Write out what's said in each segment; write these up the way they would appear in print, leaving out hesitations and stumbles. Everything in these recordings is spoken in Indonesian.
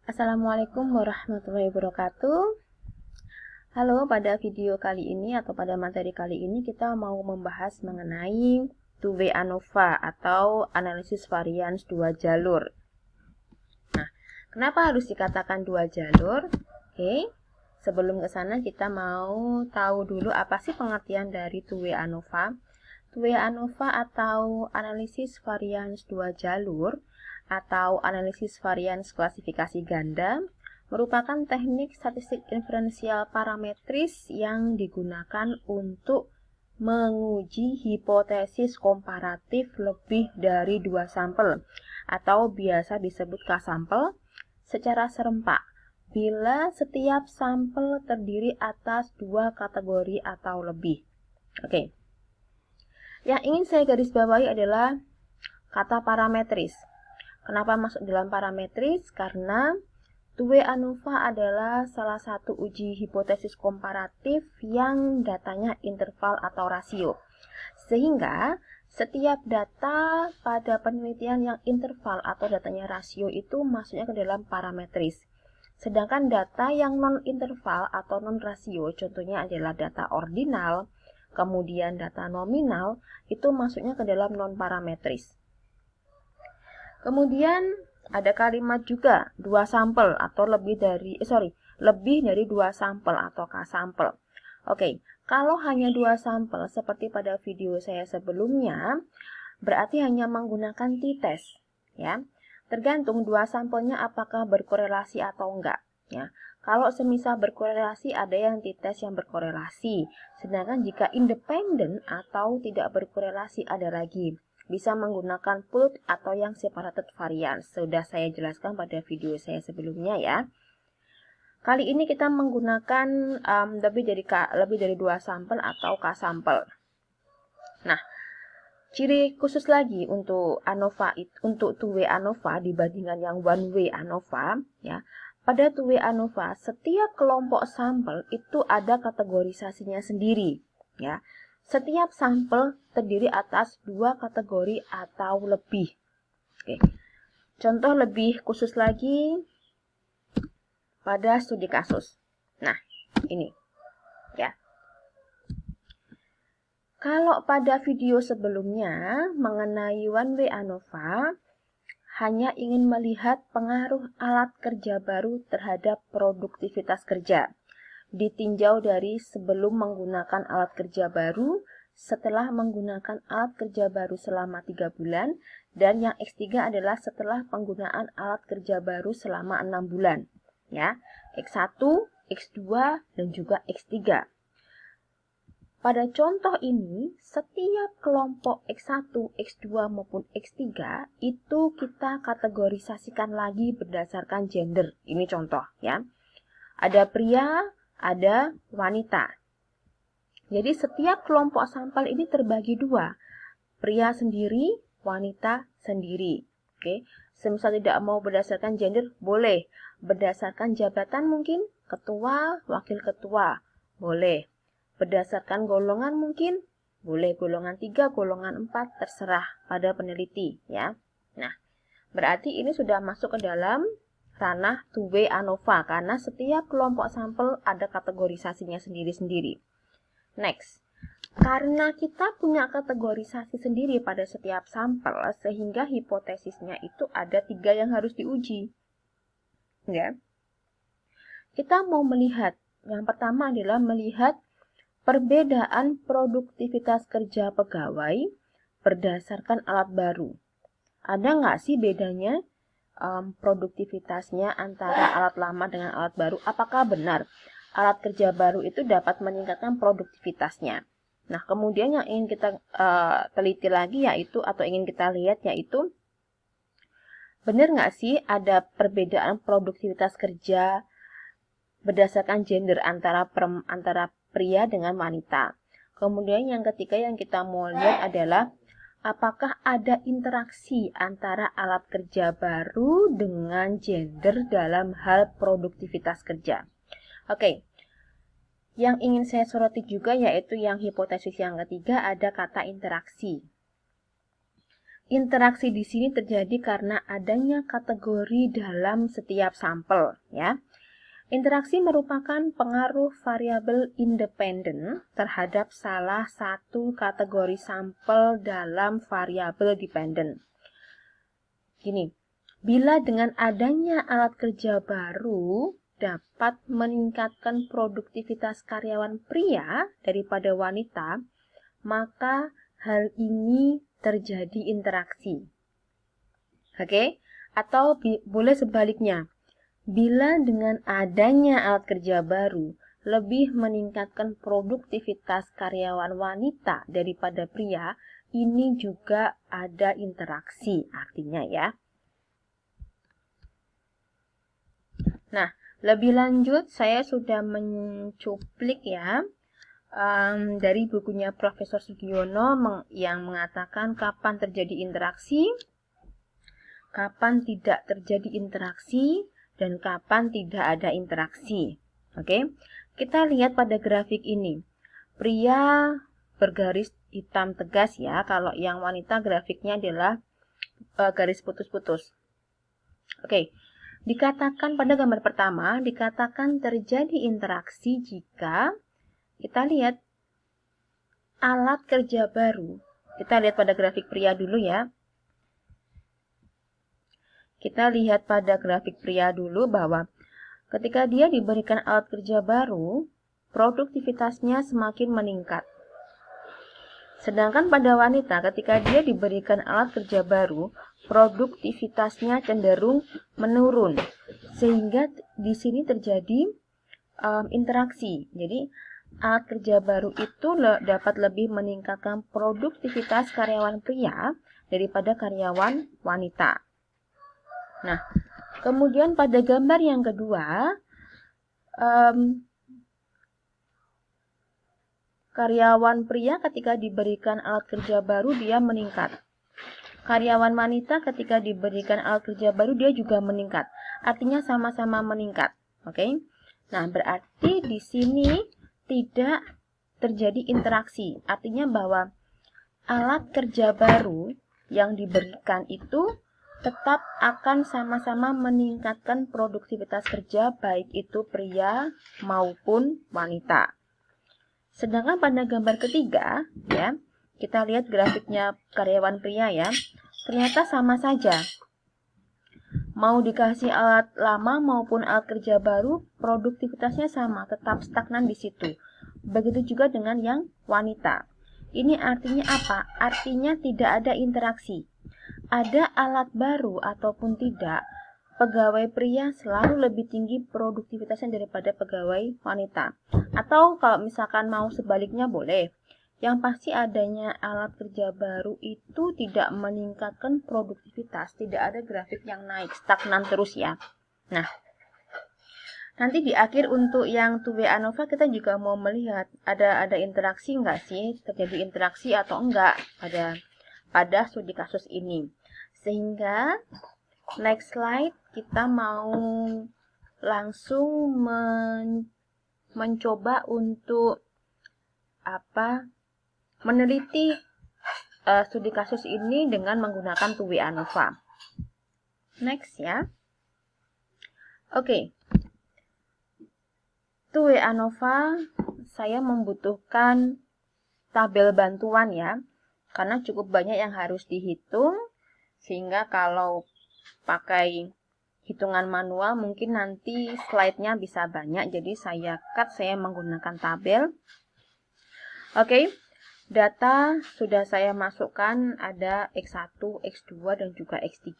Assalamualaikum warahmatullahi wabarakatuh. Halo, pada video kali ini atau pada materi kali ini kita mau membahas mengenai two-way ANOVA atau analisis varians dua jalur. Nah, kenapa harus dikatakan dua jalur? Oke, sebelum ke sana kita mau tahu dulu apa sih pengertian dari two-way ANOVA. Two-way ANOVA atau analisis varians dua jalur atau analisis varians klasifikasi ganda merupakan teknik statistik inferensial parametris yang digunakan untuk menguji hipotesis komparatif lebih dari dua sampel atau biasa disebut K-sampel secara serempak bila setiap sampel terdiri atas dua kategori atau lebih. Oke. Yang ingin saya garis bawahi adalah kata parametris. Kenapa masuk dalam parametris? Karena two-way ANOVA adalah salah satu uji hipotesis komparatif yang datanya interval atau rasio. Sehingga setiap data pada penelitian yang interval atau datanya rasio itu masuknya ke dalam parametris. Sedangkan data yang non-interval atau non-rasio, contohnya adalah data ordinal, kemudian data nominal, itu masuknya ke dalam non-parametris. Kemudian ada kalimat juga dua sampel atau lebih dari dua sampel atau K-sampel. Oke, kalau hanya dua sampel seperti pada video saya sebelumnya, berarti hanya menggunakan t-test, ya. Tergantung dua sampelnya apakah berkorelasi atau enggak, ya. Kalau semisal berkorelasi ada yang t-test yang berkorelasi, sedangkan jika independen atau tidak berkorelasi ada lagi. Bisa menggunakan pooled atau yang separated variance. Sudah saya jelaskan pada video saya sebelumnya ya. Kali ini kita menggunakan lebih dari dua sampel atau K-sampel. Nah, ciri khusus lagi untuk ANOVA untuk two-way ANOVA dibandingkan yang one-way ANOVA ya. Pada two-way ANOVA setiap kelompok sampel itu ada kategorisasinya sendiri ya. Setiap sampel terdiri atas dua kategori atau lebih. Oke. Contoh lebih khusus lagi pada studi kasus. Nah, ini ya. Kalau pada video sebelumnya mengenai one-way ANOVA hanya ingin melihat pengaruh alat kerja baru terhadap produktivitas kerja. Ditinjau dari sebelum menggunakan alat kerja baru, setelah menggunakan alat kerja baru selama 3 bulan, dan yang X3 adalah setelah penggunaan alat kerja baru selama 6 bulan. Ya, X1, X2, dan juga X3. Pada contoh ini, setiap kelompok X1, X2, maupun X3 itu kita kategorisasikan lagi berdasarkan gender. Ini contoh ya. Ada pria, ada wanita. Jadi setiap kelompok sampel ini terbagi dua. Pria sendiri, wanita sendiri. Oke. Semisal tidak mau berdasarkan gender, boleh. Berdasarkan jabatan mungkin, ketua, wakil ketua, boleh. Berdasarkan golongan mungkin, boleh golongan 3, golongan 4, terserah pada peneliti ya. Nah, berarti ini sudah masuk ke dalam ranah two-way ANOVA karena setiap kelompok sampel ada kategorisasinya sendiri-sendiri. Next, karena kita punya kategorisasi sendiri pada setiap sampel, sehingga hipotesisnya itu ada 3 yang harus diuji. Ya. Kita mau melihat, yang pertama adalah melihat perbedaan produktivitas kerja pegawai berdasarkan alat baru. Ada nggak sih bedanya produktivitasnya antara alat lama dengan alat baru? Apakah benar alat kerja baru itu dapat meningkatkan produktivitasnya? Nah, kemudian yang ingin kita teliti lagi yaitu, atau ingin kita lihat yaitu, benar nggak sih ada perbedaan produktivitas kerja berdasarkan gender antara pria dengan wanita. Kemudian yang ketiga yang kita mau lihat adalah apakah ada interaksi antara alat kerja baru dengan gender dalam hal produktivitas kerja. Oke. Yang ingin saya soroti juga yaitu yang hipotesis yang ketiga ada kata interaksi. interaksi di sini terjadi karena adanya kategori dalam setiap sampel, ya. Interaksi merupakan pengaruh variabel independen terhadap salah satu kategori sampel dalam variabel dependen. Gini, bila dengan adanya alat kerja baru dapat meningkatkan produktivitas karyawan pria daripada wanita, maka hal ini terjadi interaksi. Oke? Atau boleh sebaliknya. Bila dengan adanya alat kerja baru lebih meningkatkan produktivitas karyawan wanita daripada pria, ini juga ada interaksi artinya ya. Nah, lebih lanjut saya sudah mencuplik ya dari bukunya Profesor Sugiono yang mengatakan kapan terjadi interaksi, kapan tidak terjadi interaksi, dan kapan tidak ada interaksi. Oke, kita lihat pada grafik ini. Pria bergaris hitam tegas ya, kalau yang wanita grafiknya adalah garis putus-putus. Oke, dikatakan pada gambar pertama, dikatakan terjadi interaksi jika kita lihat alat kerja baru. Kita lihat pada grafik pria dulu ya. Kita lihat pada grafik pria dulu bahwa ketika dia diberikan alat kerja baru, produktivitasnya semakin meningkat. Sedangkan pada wanita ketika dia diberikan alat kerja baru, produktivitasnya cenderung menurun. Sehingga di sini terjadi interaksi. Jadi alat kerja baru itu dapat lebih meningkatkan produktivitas karyawan pria daripada karyawan wanita. Nah, kemudian pada gambar yang kedua, karyawan pria ketika diberikan alat kerja baru dia meningkat. Karyawan wanita ketika diberikan alat kerja baru dia juga meningkat. Artinya sama-sama meningkat. Oke? Nah, berarti di sini tidak terjadi interaksi. Artinya bahwa alat kerja baru yang diberikan itu tetap akan sama-sama meningkatkan produktivitas kerja baik itu pria maupun wanita. Sedangkan pada gambar ketiga, ya, kita lihat grafiknya karyawan pria ya, ternyata sama saja. Mau dikasih alat lama maupun alat kerja baru, produktivitasnya sama, tetap stagnan di situ. Begitu juga dengan yang wanita. Ini artinya apa? Artinya tidak ada interaksi. Ada alat baru ataupun tidak, pegawai pria selalu lebih tinggi produktivitasnya daripada pegawai wanita. Atau kalau misalkan mau sebaliknya boleh. Yang pasti adanya alat kerja baru itu tidak meningkatkan produktivitas, tidak ada grafik yang naik, stagnan terus ya. Nah, nanti di akhir untuk yang 2W ANOVA kita juga mau melihat ada interaksi nggak sih, terjadi interaksi atau enggak pada studi kasus ini. Sehingga next slide kita mau langsung mencoba untuk meneliti studi kasus ini dengan menggunakan 2W ANOVA. Next ya. Oke. 2W ANOVA saya membutuhkan tabel bantuan ya. Karena cukup banyak yang harus dihitung, sehingga kalau pakai hitungan manual mungkin nanti slide-nya bisa banyak, jadi saya menggunakan tabel. Oke, data sudah saya masukkan, ada X1, X2, dan juga X3.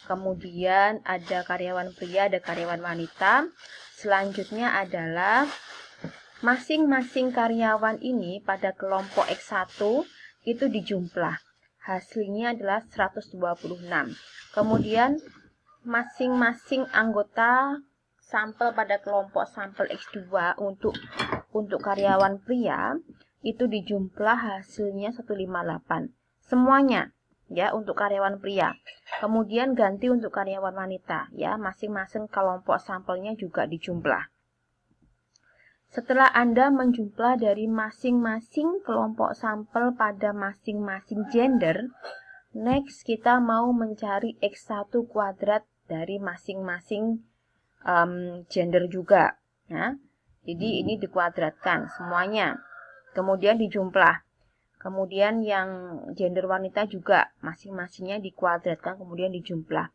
Kemudian ada karyawan pria, ada karyawan wanita. Selanjutnya adalah masing-masing karyawan ini pada kelompok X1 itu dijumlah. Hasilnya adalah 126. Kemudian masing-masing anggota sampel pada kelompok sampel X2 untuk karyawan pria itu dijumlah hasilnya 158. Semuanya ya untuk karyawan pria. Kemudian ganti untuk karyawan wanita ya, masing-masing kelompok sampelnya juga dijumlah. Setelah Anda menjumlah dari masing-masing kelompok sampel pada masing-masing gender, Next, kita mau mencari X1 kuadrat dari masing-masing gender juga. Ya. Jadi ini dikuadratkan semuanya. Kemudian dijumlah. Kemudian yang gender wanita juga masing-masingnya dikuadratkan kemudian dijumlah.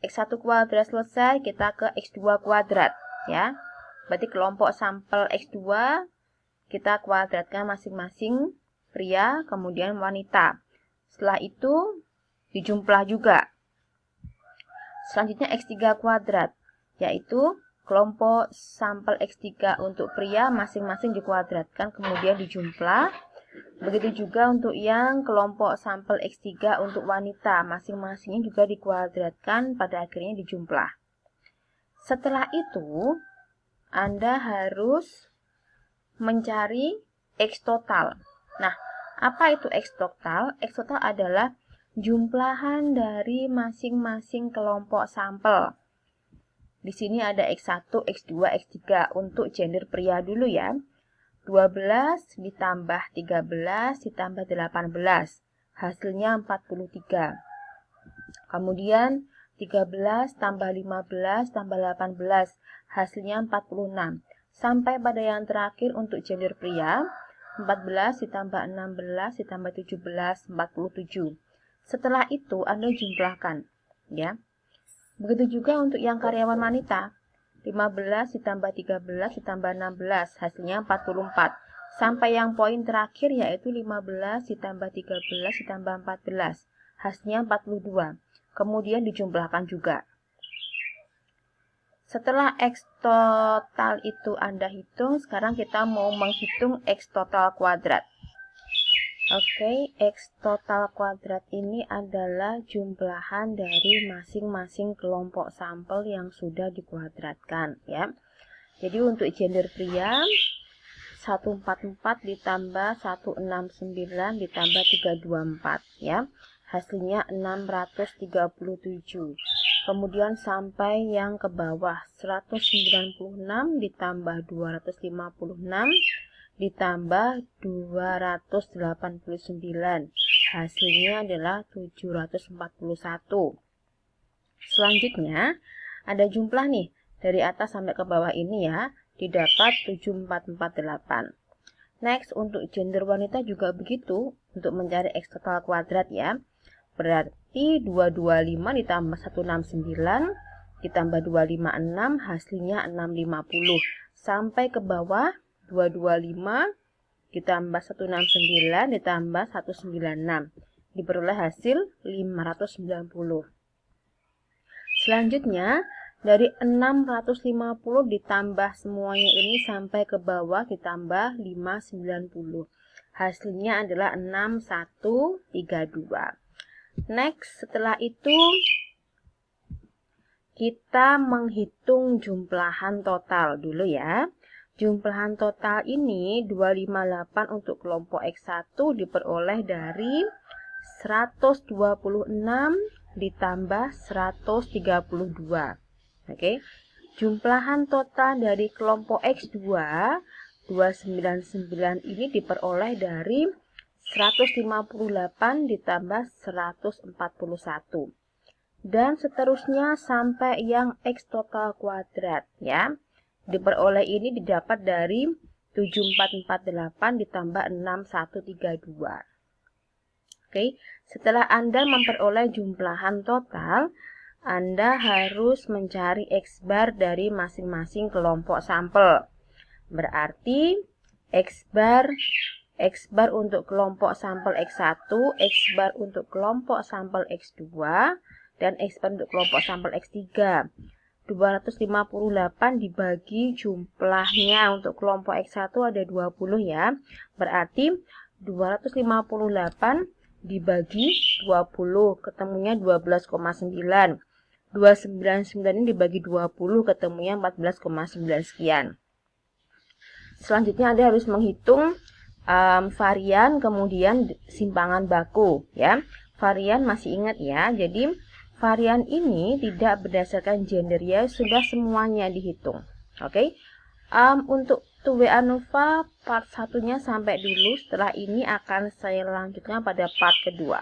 X1 kuadrat selesai, kita ke X2 kuadrat ya. Berarti kelompok sampel X2 kita kuadratkan masing-masing pria kemudian wanita. Setelah itu dijumlah juga. Selanjutnya X3 kuadrat, yaitu kelompok sampel X3 untuk pria masing-masing dikuadratkan kemudian dijumlah. Begitu juga untuk yang kelompok sampel X3 untuk wanita, masing-masingnya juga dikuadratkan pada akhirnya dijumlah. Setelah itu, Anda harus mencari X total. Nah, apa itu X total? X total adalah jumlahan dari masing-masing kelompok sampel. Di sini ada X1, X2, X3 untuk gender pria dulu ya. 12 ditambah 13 ditambah 18. Hasilnya 43. Kemudian 13 tambah 15 tambah 18. Hasilnya 46. Sampai pada yang terakhir untuk gender pria. 14 ditambah 16 ditambah 17, 47. Setelah itu Anda jumlahkan. Ya. Begitu juga untuk yang karyawan wanita. 15 ditambah 13 ditambah 16, hasilnya 44. Sampai yang poin terakhir yaitu 15 ditambah 13 ditambah 14, hasilnya 42. Kemudian dijumlahkan juga. Setelah X total itu Anda hitung, sekarang kita mau menghitung X total kuadrat. Oke, X total kuadrat ini adalah jumlahan dari masing-masing kelompok sampel yang sudah dikuadratkan ya. Jadi untuk gender pria 144 ditambah 169 ditambah 324 ya. Hasilnya 637. Kemudian sampai yang ke bawah 196 ditambah 256 ditambah 289. Hasilnya adalah 741. Selanjutnya ada jumlah nih dari atas sampai ke bawah ini ya, didapat 7448. Next untuk gender wanita juga begitu untuk mencari X total kuadrat ya. Berarti 225 ditambah 169 ditambah 256 hasilnya 650. Sampai ke bawah 225 ditambah 169 ditambah 196 diperoleh hasil 590. Selanjutnya dari 650 ditambah semuanya ini sampai ke bawah ditambah 590. Hasilnya adalah 6132. Next, setelah itu kita menghitung jumlahan total dulu ya. Jumlahan total ini 258 untuk kelompok X1 diperoleh dari 126 ditambah 132. Oke. Jumlahan total dari kelompok X2 299 ini diperoleh dari 158 ditambah 141. Dan seterusnya sampai yang X total kuadrat ya. Diperoleh ini didapat dari 7448 ditambah 6132. Oke, setelah Anda memperoleh jumlahan total, Anda harus mencari X bar dari masing-masing kelompok sampel. Berarti X bar untuk kelompok sampel X1, X bar untuk kelompok sampel X2, dan X bar untuk kelompok sampel X3. 258 dibagi jumlahnya untuk kelompok X1 ada 20 ya. Berarti 258 dibagi 20 ketemunya 12,9. 299 ini dibagi 20 ketemunya 14,9 sekian. Selanjutnya Anda harus menghitung varian kemudian simpangan baku ya. Varian masih ingat ya. Jadi varian ini tidak berdasarkan gender ya, sudah semuanya dihitung. Oke. Untuk WA Nova part 1-nya sampai dulu. Setelah ini akan saya lanjutkan pada part kedua.